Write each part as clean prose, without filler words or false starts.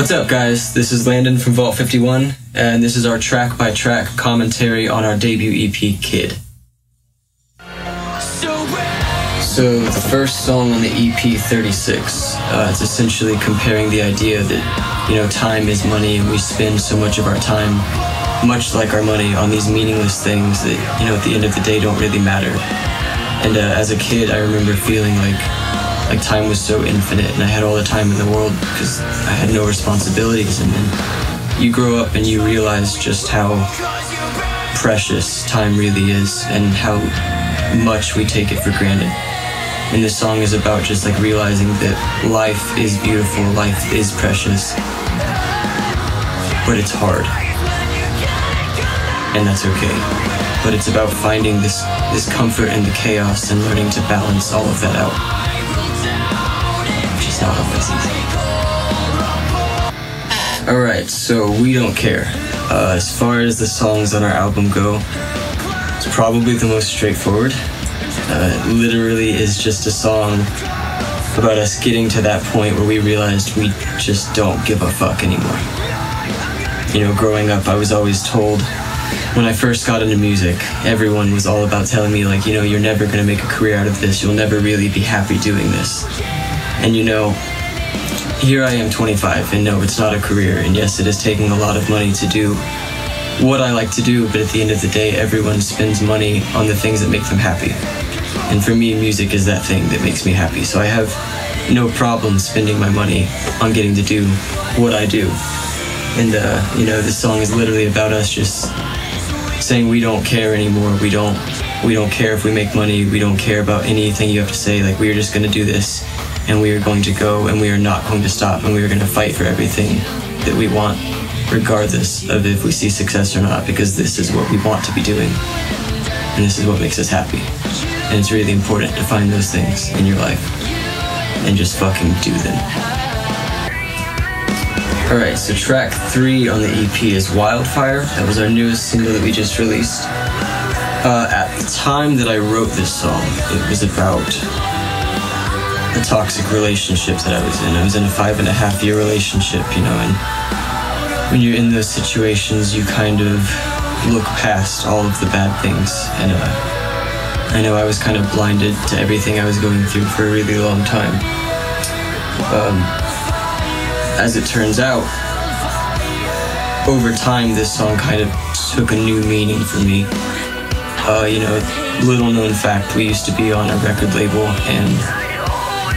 What's up, guys? This is Landon from Vault 51, and this is our track-by-track commentary on our debut EP, Kid. So, the first song on the EP, 36, it's essentially comparing the idea that, you know, time is money, and we spend so much of our time, much like our money, on these meaningless things that, you know, at the end of the day don't really matter. And as a kid, I remember feeling like time was so infinite and I had all the time in the world because I had no responsibilities. And then you grow up and you realize just how precious time really is and how much we take it for granted. And this song is about just like realizing that life is beautiful, life is precious, but it's hard. And that's okay. But it's about finding this comfort in the chaos and learning to balance all of that out. Not always easy. Alright, so We Don't Care. As far as the songs on our album go, it's probably the most straightforward. It literally is just a song about us getting to that point where we realized we just don't give a fuck anymore. You know, growing up, I was always told, when I first got into music, everyone was all about telling me, like, you know, you're never going to make a career out of this, you'll never really be happy doing this. And you know, here I am 25, and no, it's not a career, and yes, it is taking a lot of money to do what I like to do, but at the end of the day, everyone spends money on the things that make them happy. And for me, music is that thing that makes me happy, so I have no problem spending my money on getting to do what I do. And, you know, this song is literally about us just saying we don't care anymore, we don't care if we make money, we don't care about anything you have to say, like, we are just going to do this. And we are going to go, and we are not going to stop, and we are going to fight for everything that we want, regardless of if we see success or not, because this is what we want to be doing, and this is what makes us happy. And it's really important to find those things in your life, and just fucking do them. Alright, so track 3 on the EP is Wildfire. That was our newest single that we just released. At the time that I wrote this song, it was about the toxic relationship that I was in. I was in a 5.5-year relationship, you know, and when you're in those situations, you kind of look past all of the bad things. And I know I was kind of blinded to everything I was going through for a really long time. As it turns out, over time, this song kind of took a new meaning for me. You know, little known fact, we used to be on a record label, and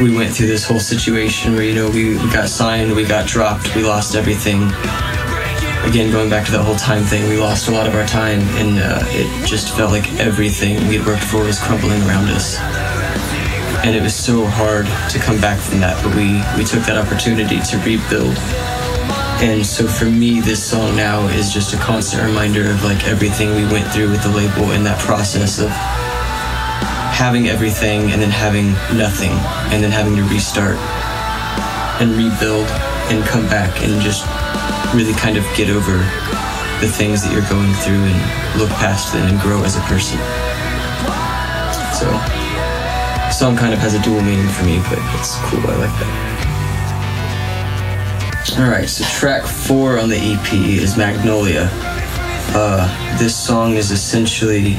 we went through this whole situation where, you know, we got signed, we got dropped, we lost everything. Again, going back to that whole time thing, we lost a lot of our time, and it just felt like everything we'd worked for was crumbling around us. And it was so hard to come back from that, but we took that opportunity to rebuild. And so for me, this song now is just a constant reminder of like everything we went through with the label and that process of having everything and then having nothing and then having to restart and rebuild and come back and just really kind of get over the things that you're going through and look past them and grow as a person. So the song kind of has a dual meaning for me, but it's cool, I like that. Alright, so track 4 on the EP is Magnolia. This song is essentially,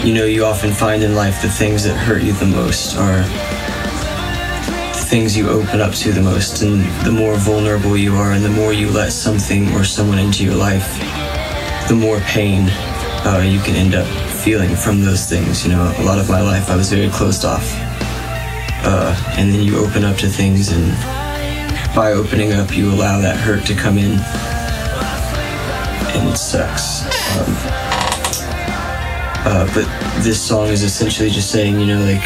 you know, you often find in life the things that hurt you the most are the things you open up to the most, and the more vulnerable you are and the more you let something or someone into your life, the more pain you can end up feeling from those things. You know, a lot of my life I was very closed off, and then you open up to things, and by opening up you allow that hurt to come in, and it sucks. But this song is essentially just saying, you know, like,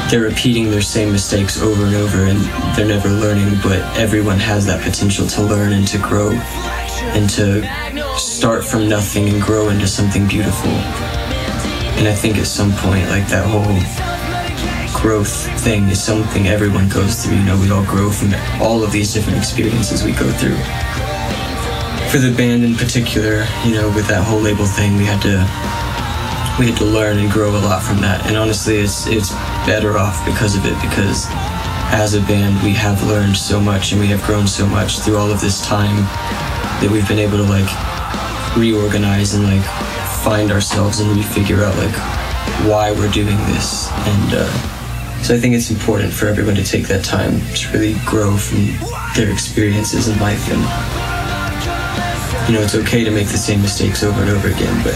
they're repeating their same mistakes over and over and they're never learning, but everyone has that potential to learn and to grow and to start from nothing and grow into something beautiful. And I think at some point, like, that whole growth thing is something everyone goes through. You know, we all grow from all of these different experiences we go through. For the band in particular, you know, with that whole label thing, we had to learn and grow a lot from that. And honestly, it's better off because of it, because as a band, we have learned so much and we have grown so much through all of this time that we've been able to like reorganize and like find ourselves and refigure out like why we're doing this. And so I think it's important for everyone to take that time to really grow from their experiences in life. And you know, it's okay to make the same mistakes over and over again, but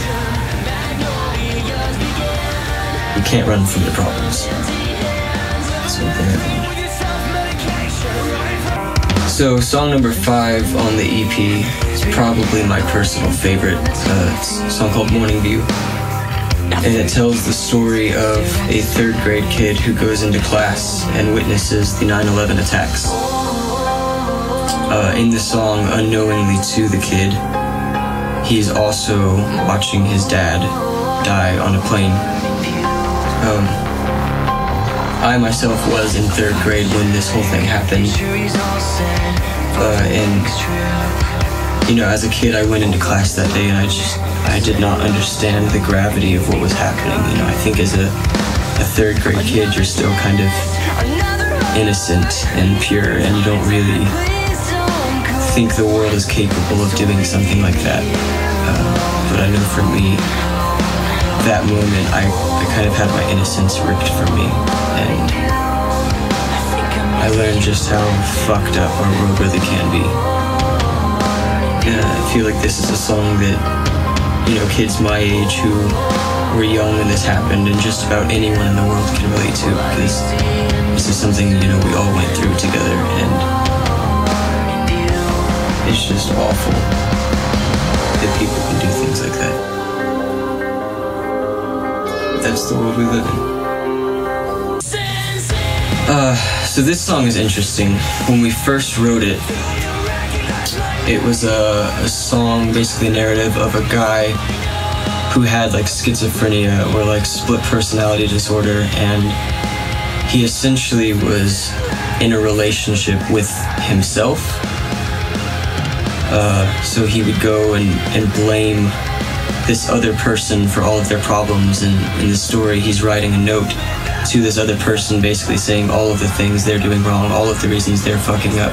you can't run from the problems. That's one thing I learned. So song number 5 on the EP is probably my personal favorite. It's a song called Morning View. And it tells the story of a 3rd grade kid who goes into class and witnesses the 9/11 attacks. In the song, unknowingly to the kid, he's also watching his dad die on a plane. I myself was in 3rd grade when this whole thing happened. And, you know, as a kid, I went into class that day and I did not understand the gravity of what was happening. You know, I think as a 3rd grade kid, you're still kind of innocent and pure, and you don't really think the world is capable of doing something like that. But I know for me, that moment, I kind of had my innocence ripped from me, and I learned just how fucked up our world really can be. And I feel like this is a song that, you know, kids my age who were young when this happened, and just about anyone in the world can relate to, because this is something, you know, we all went through together, and it's just awful that people can do things like that. That's the world we live in. So this song is interesting. When we first wrote it, it was a song, basically a narrative of a guy who had like schizophrenia or like split personality disorder, and he essentially was in a relationship with himself. So he would go and blame this other person for all of their problems, and in the story he's writing a note to this other person basically saying all of the things they're doing wrong, all of the reasons they're fucking up.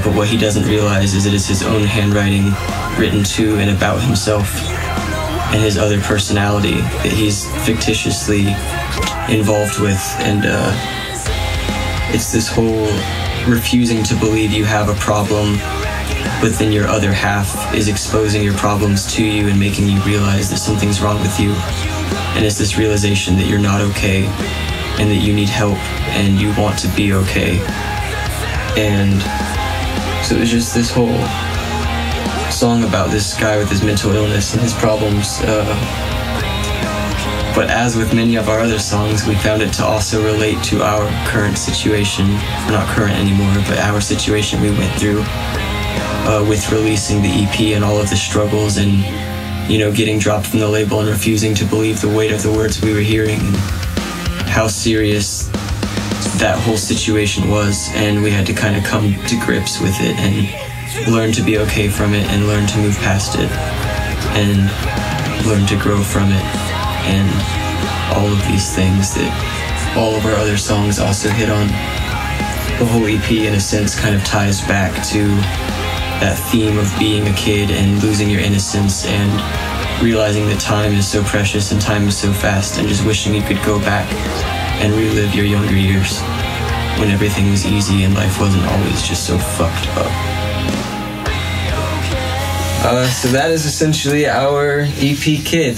But what he doesn't realize is it is his own handwriting written to and about himself and his other personality that he's fictitiously involved with. And it's this whole refusing to believe you have a problem, but then your other half is exposing your problems to you and making you realize that something's wrong with you. And it's this realization that you're not okay and that you need help and you want to be okay. And so it was just this whole song about this guy with his mental illness and his problems. But as with many of our other songs, we found it to also relate to our current situation. Not current anymore, but our situation we went through with releasing the EP and all of the struggles and, you know, getting dropped from the label and refusing to believe the weight of the words we were hearing and how serious that whole situation was. And we had to kind of come to grips with it and learn to be okay from it and learn to move past it and learn to grow from it. And all of these things that all of our other songs also hit on. The whole EP, in a sense, kind of ties back to that theme of being a kid and losing your innocence and realizing that time is so precious and time is so fast, and just wishing you could go back and relive your younger years when everything was easy and life wasn't always just so fucked up. So that is essentially our EP, Kid.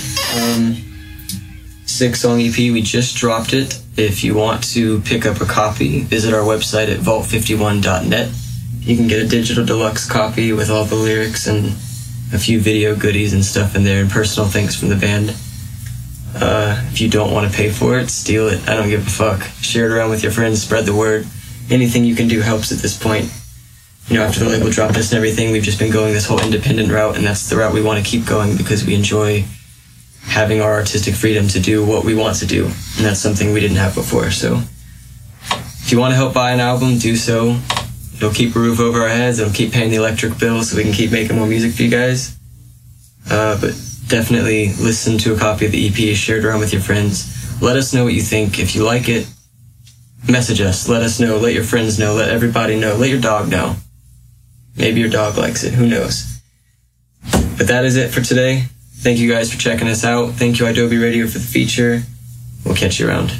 6-song EP, we just dropped it. If you want to pick up a copy, visit our website at vault51.net. You can get a digital deluxe copy with all the lyrics and a few video goodies and stuff in there and personal things from the band. If you don't want to pay for it, steal it. I don't give a fuck. Share it around with your friends, spread the word. Anything you can do helps at this point. You know, after the label dropped us and everything, we've just been going this whole independent route, and that's the route we want to keep going because we enjoy having our artistic freedom to do what we want to do, and that's something we didn't have before. So if you want to help buy an album, do so. It'll keep a roof over our heads, it'll keep paying the electric bill so we can keep making more music for you guys. But definitely listen to a copy of the EP, share it around with your friends. Let us know what you think. If you like it, message us, let us know, let your friends know, let everybody know, let your dog know. Maybe your dog likes it, who knows. But that is it for today. Thank you guys for checking us out. Thank you, idobi Radio, for the feature. We'll catch you around.